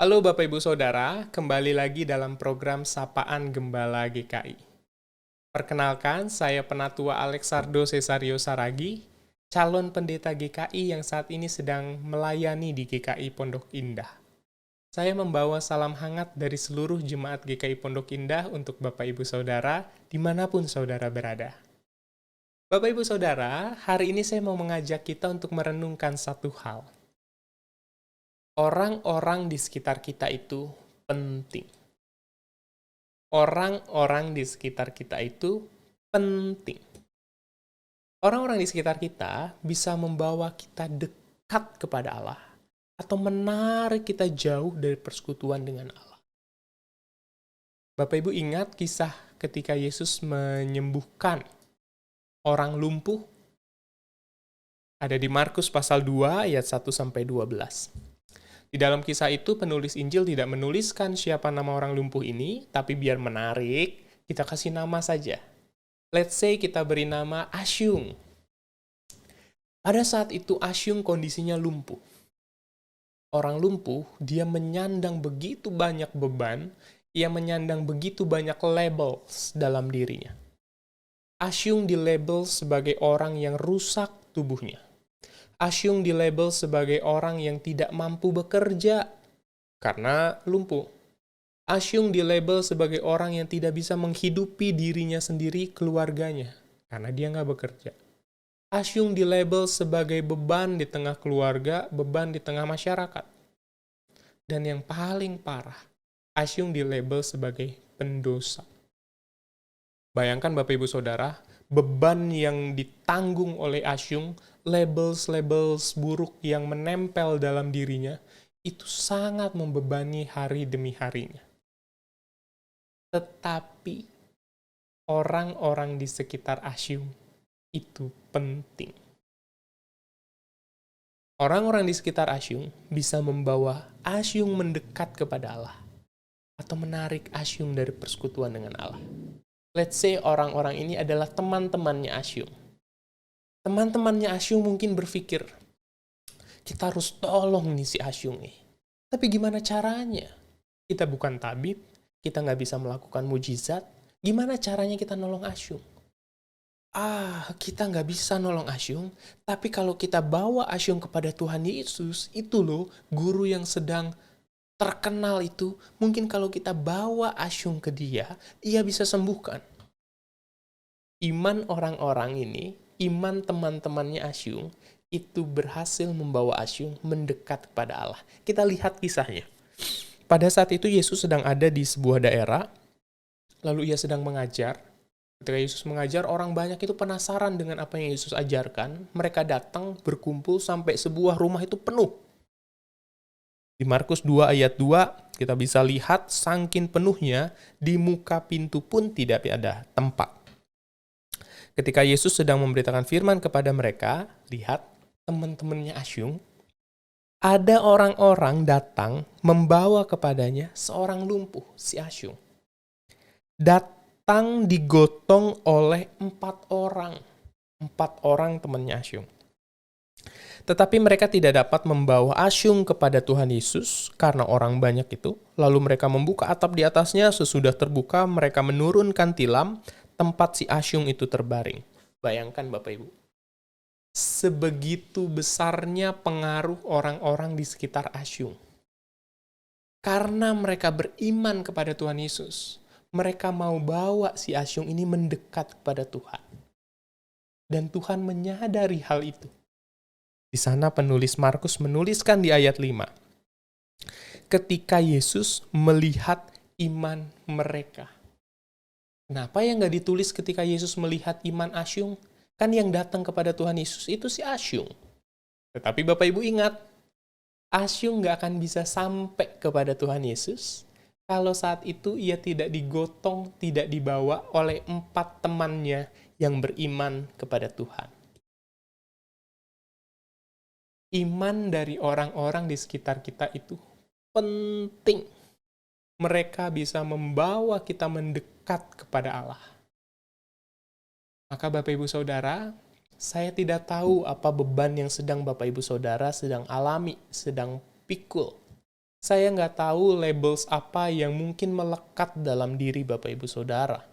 Halo Bapak Ibu Saudara, kembali lagi dalam program Sapaan Gembala GKI. Perkenalkan, saya Penatua Alexardo Cesario Saragi, calon pendeta GKI yang saat ini sedang melayani di GKI Pondok Indah. Saya membawa salam hangat dari seluruh jemaat GKI Pondok Indah untuk Bapak Ibu Saudara, dimanapun Saudara berada. Bapak Ibu Saudara, hari ini saya mau mengajak kita untuk merenungkan satu hal. Orang-orang di sekitar kita itu penting. Orang-orang di sekitar kita itu penting. Orang-orang di sekitar kita bisa membawa kita dekat kepada Allah atau menarik kita jauh dari persekutuan dengan Allah. Bapak Ibu ingat kisah ketika Yesus menyembuhkan orang lumpuh? Ada di Markus pasal 2 ayat 1-12. Di dalam kisah itu, penulis Injil tidak menuliskan siapa nama orang lumpuh ini, tapi biar menarik, kita kasih nama saja. Let's say kita beri nama Asyung. Pada saat itu, Asyung kondisinya lumpuh. Orang lumpuh, dia menyandang begitu banyak beban, ia menyandang begitu banyak labels dalam dirinya. Asyung dilabel sebagai orang yang rusak tubuhnya. Asyung dilabel sebagai orang yang tidak mampu bekerja karena lumpuh. Asyung dilabel sebagai orang yang tidak bisa menghidupi dirinya sendiri, keluarganya, karena dia nggak bekerja. Asyung dilabel sebagai beban di tengah keluarga, beban di tengah masyarakat. Dan yang paling parah, Asyung dilabel sebagai pendosa. Bayangkan Bapak Ibu Saudara, beban yang ditanggung oleh Asyung, labels-labels buruk yang menempel dalam dirinya, itu sangat membebani hari demi harinya. Tetapi, orang-orang di sekitar Asyung itu penting. Orang-orang di sekitar Asyung bisa membawa Asyung mendekat kepada Allah, atau menarik Asyung dari persekutuan dengan Allah. Let's say orang-orang ini adalah teman-temannya Asyung. Teman-temannya Asyung mungkin berpikir, kita harus tolong nih si Asyung nih. Tapi gimana caranya? Kita bukan tabib, kita nggak bisa melakukan mujizat. Gimana caranya kita nolong Asyung? Kita nggak bisa nolong Asyung, tapi kalau kita bawa Asyung kepada Tuhan Yesus, itu loh guru yang sedang terkenal itu, mungkin kalau kita bawa Asyung ke dia, ia bisa sembuhkan. Iman orang-orang ini, iman teman-temannya Asyung, itu berhasil membawa Asyung mendekat kepada Allah. Kita lihat kisahnya. Pada saat itu Yesus sedang ada di sebuah daerah, lalu ia sedang mengajar. Ketika Yesus mengajar, orang banyak itu penasaran dengan apa yang Yesus ajarkan. Mereka datang, berkumpul, sampai sebuah rumah itu penuh. Di Markus 2 ayat 2, kita bisa lihat sangkin penuhnya, di muka pintu pun tidak ada tempat. Ketika Yesus sedang memberitakan firman kepada mereka, lihat teman-temannya Asyung, ada orang-orang datang membawa kepadanya seorang lumpuh, si Asyung. Datang digotong oleh 4 orang. 4 orang temannya Asyung. Tetapi mereka tidak dapat membawa Asyung kepada Tuhan Yesus karena orang banyak itu. Lalu mereka membuka atap di atasnya, sesudah terbuka mereka menurunkan tilam tempat si Asyung itu terbaring. Bayangkan Bapak Ibu. Sebegitu besarnya pengaruh orang-orang di sekitar Asyung. Karena mereka beriman kepada Tuhan Yesus, mereka mau bawa si Asyung ini mendekat kepada Tuhan. Dan Tuhan menyadari hal itu. Di sana penulis Markus menuliskan di ayat 5. Ketika Yesus melihat iman mereka. Kenapa yang nggak ditulis ketika Yesus melihat iman Asyung? Kan yang datang kepada Tuhan Yesus itu si Asyung. Tetapi Bapak Ibu ingat, Asyung nggak akan bisa sampai kepada Tuhan Yesus kalau saat itu ia tidak digotong, tidak dibawa oleh 4 temannya yang beriman kepada Tuhan. Iman dari orang-orang di sekitar kita itu penting. Mereka bisa membawa kita mendekat kepada Allah. Maka Bapak Ibu Saudara, saya tidak tahu apa beban yang sedang Bapak Ibu Saudara sedang alami, sedang pikul. Saya nggak tahu labels apa yang mungkin melekat dalam diri Bapak Ibu Saudara.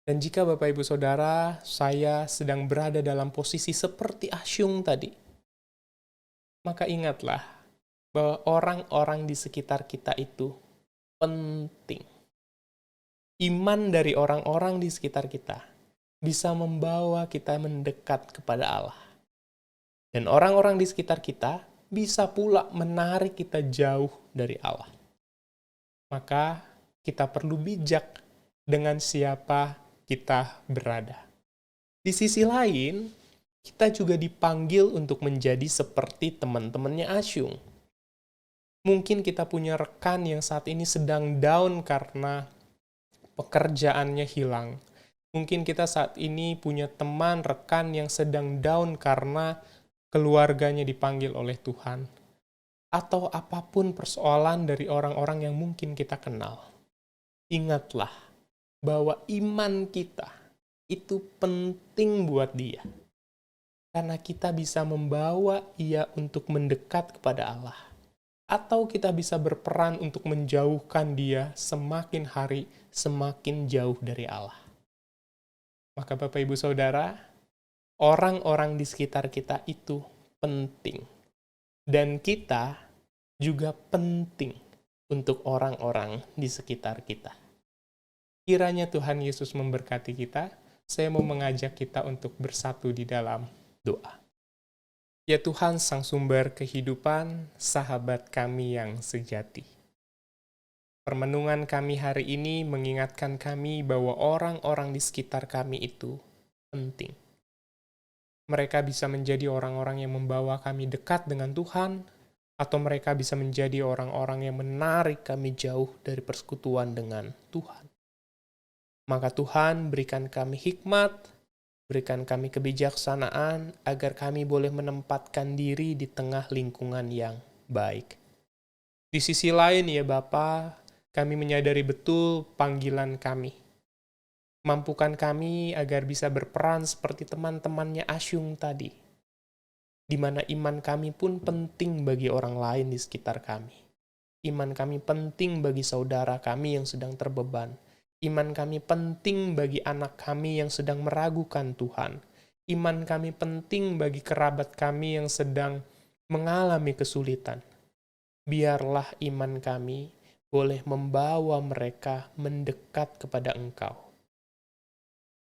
Dan jika Bapak Ibu Saudara, saya sedang berada dalam posisi seperti Asyung tadi, maka ingatlah bahwa orang-orang di sekitar kita itu penting. Iman dari orang-orang di sekitar kita bisa membawa kita mendekat kepada Allah. Dan orang-orang di sekitar kita bisa pula menarik kita jauh dari Allah. Maka kita perlu bijak dengan siapa kita berada. Di sisi lain, kita juga dipanggil untuk menjadi seperti teman-temannya Asyung. Mungkin kita punya rekan yang saat ini sedang down karena pekerjaannya hilang. Mungkin kita saat ini punya teman, rekan yang sedang down karena keluarganya dipanggil oleh Tuhan. Atau apapun persoalan dari orang-orang yang mungkin kita kenal. Ingatlah bahwa iman kita itu penting buat dia. Karena kita bisa membawa ia untuk mendekat kepada Allah. Atau kita bisa berperan untuk menjauhkan dia semakin hari semakin jauh dari Allah. Maka Bapak Ibu Saudara, orang-orang di sekitar kita itu penting. Dan kita juga penting untuk orang-orang di sekitar kita. Kiranya Tuhan Yesus memberkati kita. Saya mau mengajak kita untuk bersatu di dalam doa. Ya Tuhan, Sang Sumber kehidupan, sahabat kami yang sejati. Permenungan kami hari ini mengingatkan kami bahwa orang-orang di sekitar kami itu penting. Mereka bisa menjadi orang-orang yang membawa kami dekat dengan Tuhan, atau mereka bisa menjadi orang-orang yang menarik kami jauh dari persekutuan dengan Tuhan. Maka Tuhan berikan kami hikmat, berikan kami kebijaksanaan agar kami boleh menempatkan diri di tengah lingkungan yang baik. Di sisi lain ya Bapa, kami menyadari betul panggilan kami. Mampukan kami agar bisa berperan seperti teman-temannya Asyung tadi, di mana iman kami pun penting bagi orang lain di sekitar kami. Iman kami penting bagi saudara kami yang sedang terbeban. Iman kami penting bagi anak kami yang sedang meragukan Tuhan. Iman kami penting bagi kerabat kami yang sedang mengalami kesulitan. Biarlah iman kami boleh membawa mereka mendekat kepada Engkau.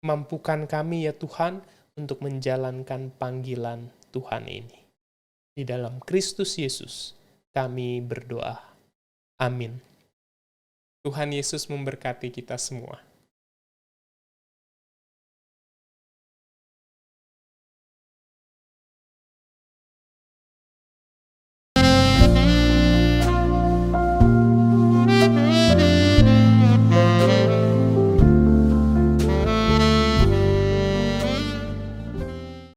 Mampukan kami ya Tuhan untuk menjalankan panggilan Tuhan ini. Di dalam Kristus Yesus kami berdoa. Amin. Tuhan Yesus memberkati kita semua.